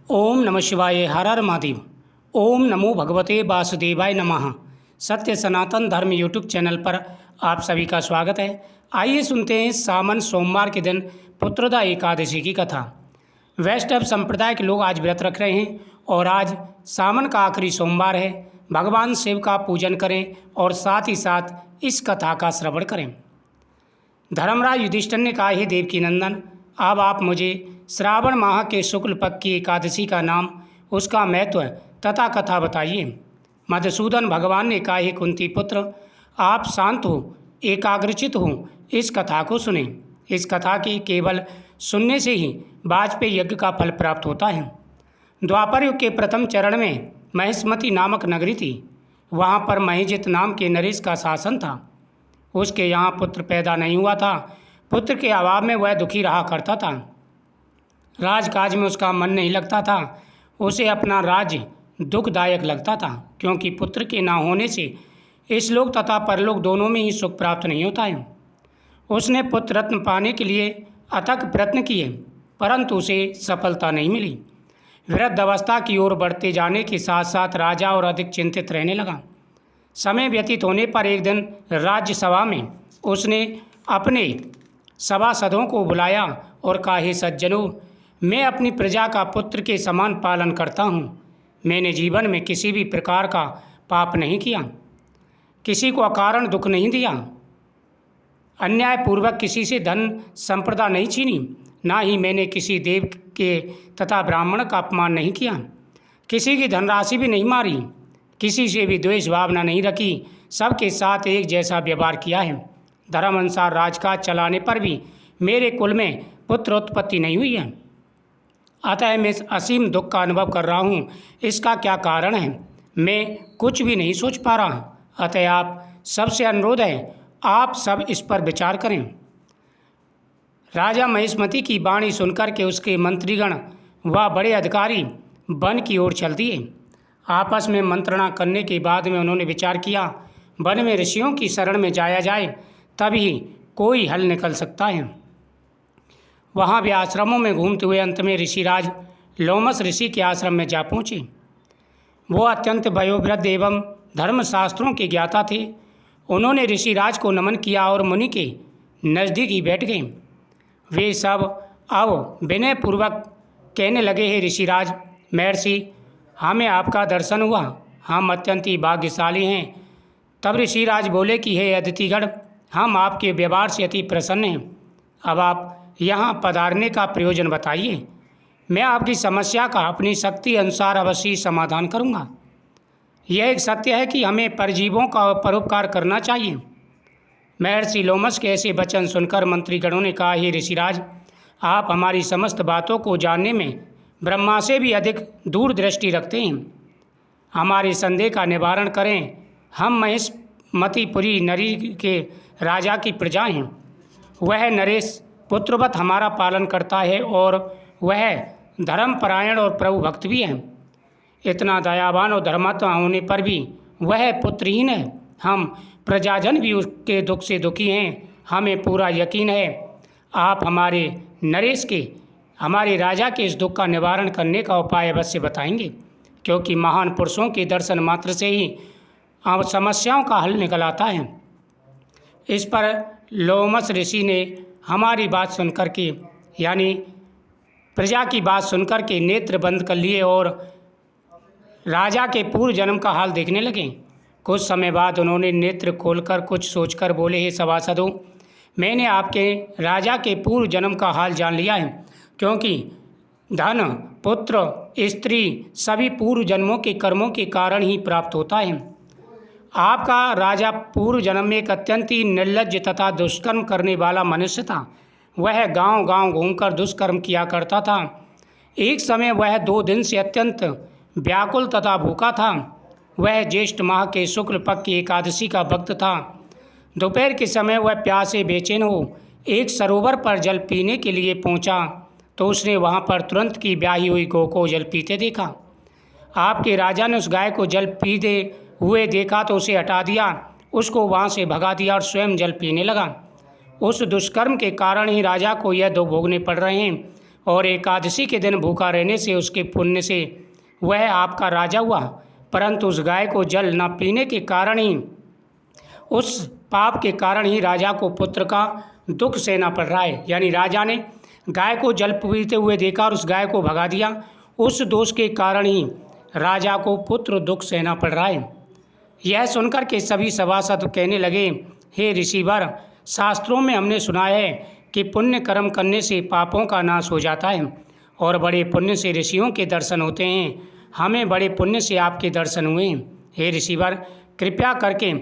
ओम नमः शिवाय। हर हर महादेव। ओम नमो भगवते वासुदेवाय नमः। सत्य सनातन धर्म यूट्यूब चैनल पर आप सभी का स्वागत है। आइए सुनते हैं सावन सोमवार के दिन पुत्रदा एकादशी की कथा। वैष्णव संप्रदाय के लोग आज व्रत रख रहे हैं और आज सावन का आखिरी सोमवार है। भगवान शिव का पूजन करें और साथ ही साथ इस कथा का श्रवण करें। धर्मराज युधिष्ठिर ने कहा, हे देवकी नंदन, अब आप मुझे श्रावण माह के शुक्ल पक्ष की एकादशी का नाम, उसका महत्व तथा कथा बताइए। मधुसूदन भगवान ने कहा, हे कुंती पुत्र, आप शांत हो, एकाग्रचित हो, इस कथा को सुने। इस कथा की केवल सुनने से ही वाजपेयी यज्ञ का फल प्राप्त होता है। द्वापर युग के प्रथम चरण में महिष्मती नामक नगरी थी। वहाँ पर महिजित नाम के नरेश का शासन था। उसके यहाँ पुत्र पैदा नहीं हुआ था। पुत्र के अभाव में वह दुखी रहा करता था। राजकाज में उसका मन नहीं लगता था। उसे अपना राज्य दुखदायक लगता था, क्योंकि पुत्र के ना होने से इस लोक तथा परलोक दोनों में ही सुख प्राप्त नहीं होता है। उसने पुत्र रत्न पाने के लिए अथक प्रयत्न किए, परंतु उसे सफलता नहीं मिली। वृद्ध अवस्था की ओर बढ़ते जाने के साथ साथ राजा और अधिक चिंतित रहने लगा। समय व्यतीत होने पर एक दिन राज्यसभा में उसने अपने सभासदों को बुलाया और कहा, हे सज्जनों, मैं अपनी प्रजा का पुत्र के समान पालन करता हूँ। मैंने जीवन में किसी भी प्रकार का पाप नहीं किया, किसी को अकारण दुख नहीं दिया, अन्यायपूर्वक किसी से धन संपदा नहीं छीनी, ना ही मैंने किसी देव के तथा ब्राह्मण का अपमान नहीं किया, किसी की धनराशि भी नहीं मारी, किसी से भी द्वेष भावना नहीं रखी, सबके साथ एक जैसा व्यवहार किया है। धर्म अनुसार राजकाज चलाने पर भी मेरे कुल में पुत्र उत्पत्ति नहीं हुई है। अतः मैं असीम दुख का अनुभव कर रहा हूँ। इसका क्या कारण है, मैं कुछ भी नहीं सोच पा रहा। अतः आप सबसे अनुरोध है, आप सब इस पर विचार करें। राजा महिष्मती की वाणी सुनकर के उसके मंत्रीगण व बड़े अधिकारी वन की ओर चल दिए। आपस में मंत्रणा करने के बाद में उन्होंने विचार किया, वन में ऋषियों की शरण में जाया जाए, तभी कोई हल निकल सकता है। वहाँ भी आश्रमों में घूमते हुए अंत में ऋषिराज लोमस ऋषि के आश्रम में जा पहुँचे। वो अत्यंत वयोवृद्ध एवं धर्मशास्त्रों के ज्ञाता थे। उन्होंने ऋषिराज को नमन किया और मुनि के नज़दीक ही बैठ गए। वे सब अब विनयपूर्वक कहने लगे, हे ऋषिराज, महर्षि, हमें आपका दर्शन हुआ, हम अत्यंत ही भाग्यशाली हैं। तब ऋषिराज बोले कि हे अदितिगण, हम आपके व्यवहार से अति प्रसन्न हैं। अब आप यहाँ पधारने का प्रयोजन बताइए। मैं आपकी समस्या का अपनी शक्ति अनुसार अवश्य समाधान करूँगा। यह एक सत्य है कि हमें परजीवों का परोपकार करना चाहिए। महर्षि लोमस के ऐसे वचन सुनकर मंत्रीगणों ने कहा, हे ऋषिराज, आप हमारी समस्त बातों को जानने में ब्रह्मा से भी अधिक दूरदृष्टि रखते हैं। हमारे संदेह का निवारण करें। हम महिष्मतीपुरी नरी के राजा की प्रजा हैं। वह नरेश पुत्रवत हमारा पालन करता है और वह धर्मपरायण और प्रभु भक्त भी है। इतना दयावान और धर्मात्मा होने पर भी वह पुत्रहीन है। हम प्रजाजन भी उसके दुख से दुखी हैं। हमें पूरा यकीन है आप हमारे नरेश के, हमारे राजा के इस दुख का निवारण करने का उपाय अवश्य बताएंगे, क्योंकि महान पुरुषों के दर्शन मात्र से ही समस्याओं का हल निकल आता है। इस पर लोमस ऋषि ने हमारी बात सुनकर के, यानी प्रजा की बात सुनकर के नेत्र बंद कर लिए और राजा के पूर्व जन्म का हाल देखने लगे। कुछ समय बाद उन्होंने नेत्र खोलकर कुछ सोचकर बोले, हे सभासदों, मैंने आपके राजा के पूर्व जन्म का हाल जान लिया है, क्योंकि धन, पुत्र, स्त्री सभी पूर्व जन्मों के कर्मों के कारण ही प्राप्त होता है। आपका राजा पूर्व जन्म में एक अत्यंत ही निर्लज्ज तथा दुष्कर्म करने वाला मनुष्य था। वह गांव-गांव घूमकर दुष्कर्म किया करता था। एक समय वह 2 दिन से अत्यंत व्याकुल तथा भूखा था। वह ज्येष्ठ माह के शुक्ल पक्ष की एकादशी का भक्त था। दोपहर के समय वह प्यासे बेचैन हो एक सरोवर पर जल पीने के लिए पहुंचा, तो उसने वहां पर तुरंत की ब्याही हुई गौ को जल पीते देखा। आपके राजा ने उस गाय को जल पीते हुए देखा तो उसे हटा दिया, उसको वहाँ से भगा दिया और स्वयं जल पीने लगा। उस दुष्कर्म के कारण ही राजा को यह दुख भोगने पड़ रहे हैं। और एकादशी के दिन भूखा रहने से उसके पुण्य से वह आपका राजा हुआ, परंतु उस गाय को जल न पीने के कारण ही, उस पाप के कारण ही राजा को पुत्र का दुख सहना पड़ रहा है। यानी राजा ने गाय को जल पीते हुए देखा और उस गाय को भगा दिया, उस दोष के कारण ही राजा को पुत्र दुख सहना पड़ रहा है। यह सुनकर के सभी सभासद कहने लगे, हे ऋषिवर, शास्त्रों में हमने सुना है कि पुण्य कर्म करने से पापों का नाश हो जाता है और बड़े पुण्य से ऋषियों के दर्शन होते हैं। हमें बड़े पुण्य से आपके दर्शन हुए। हे ऋषिवर, कृपया करके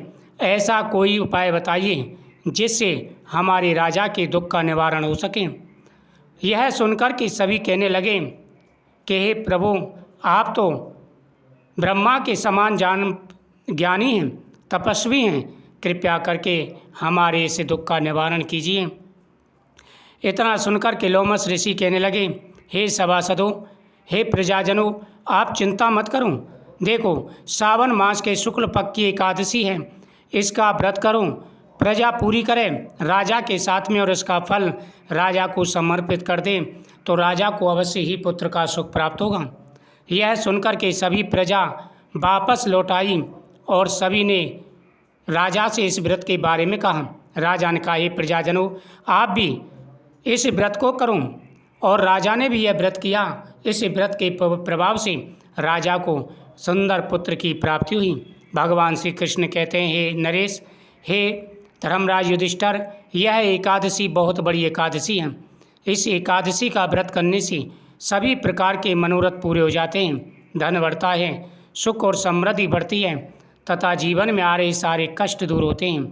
ऐसा कोई उपाय बताइए जिससे हमारे राजा के दुख का निवारण हो सके। यह सुनकर के सभी कहने लगे कि हे प्रभु, आप तो ब्रह्मा के समान ज्ञानी हैं, तपस्वी हैं, कृपया करके हमारे इस दुख का निवारण कीजिए। इतना सुनकर के लोमस ऋषि कहने लगे, हे सभासदों, हे प्रजाजनों, आप चिंता मत करो। देखो, सावन मास के शुक्ल पक्ष की एकादशी है, इसका व्रत करो, प्रजा पूरी करे राजा के साथ में और इसका फल राजा को समर्पित कर दे तो राजा को अवश्य ही पुत्र का सुख प्राप्त होगा। यह सुनकर के सभी प्रजा वापस लौट आई और सभी ने राजा से इस व्रत के बारे में कहा। राजा ने कहा, हे प्रजाजनों, आप भी इस व्रत को करो। और राजा ने भी यह व्रत किया। इस व्रत के प्रभाव से राजा को सुंदर पुत्र की प्राप्ति हुई। भगवान श्री कृष्ण कहते हैं, हे नरेश, हे धर्मराज युधिष्ठिर, यह एकादशी बहुत बड़ी एकादशी है। इस एकादशी का व्रत करने से सभी प्रकार के मनोरथ पूरे हो जाते हैं, धन बढ़ता है, सुख और समृद्धि बढ़ती है तथा जीवन में आ रहे सारे कष्ट दूर होते हैं।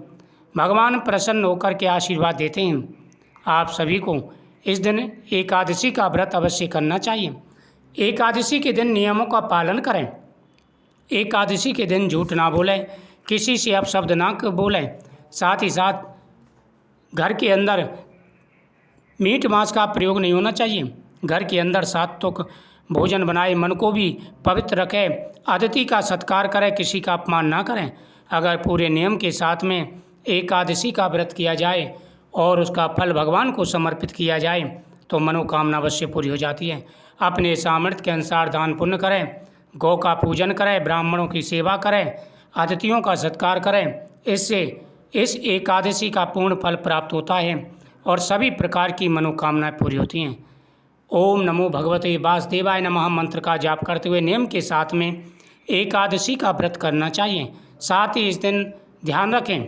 भगवान प्रसन्न होकर के आशीर्वाद देते हैं। आप सभी को इस दिन एकादशी का व्रत अवश्य करना चाहिए। एकादशी के दिन नियमों का पालन करें। एकादशी के दिन झूठ ना बोलें, किसी से अपशब्द ना बोलें, साथ ही साथ घर के अंदर मीट मांस का प्रयोग नहीं होना चाहिए। घर के अंदर सात्विक भोजन बनाए, मन को भी पवित्र रखें, अतिथि का सत्कार करें, किसी का अपमान ना करें। अगर पूरे नियम के साथ में एकादशी का व्रत किया जाए और उसका फल भगवान को समर्पित किया जाए तो मनोकामना अवश्य पूरी हो जाती है। अपने सामर्थ्य के अनुसार दान पुण्य करें, गौ का पूजन करें, ब्राह्मणों की सेवा करें, अतिथियों का सत्कार करें। इससे इस एकादशी का पूर्ण फल प्राप्त होता है और सभी प्रकार की मनोकामनाएं पूरी होती हैं। ओम नमो भगवते वासुदेवाय नमः मंत्र का जाप करते हुए नियम के साथ में एकादशी का व्रत करना चाहिए। साथ ही इस दिन ध्यान रखें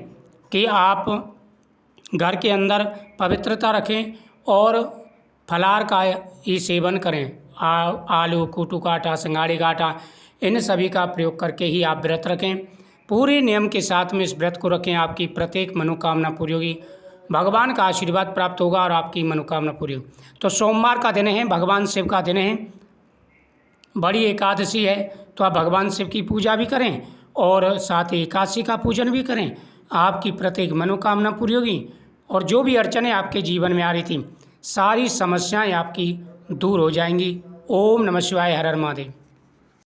कि आप घर के अंदर पवित्रता रखें और फलाहार का ही सेवन करें। आलू, कूटू का आटा, सिंगाड़े का आटा, इन सभी का प्रयोग करके ही आप व्रत रखें। पूरे नियम के साथ में इस व्रत को रखें, आपकी प्रत्येक मनोकामना पूरी होगी, भगवान का आशीर्वाद प्राप्त होगा और आपकी मनोकामना पूरी होगी। तो सोमवार का दिन है, भगवान शिव का दिन है, बड़ी एकादशी है, तो आप भगवान शिव की पूजा भी करें और साथ ही एकादशी का पूजन भी करें। आपकी प्रत्येक मनोकामना पूरी होगी और जो भी अड़चनें आपके जीवन में आ रही थी, सारी समस्याएं आपकी दूर हो जाएंगी। ओम नमः शिवाय, हर हर महादेव।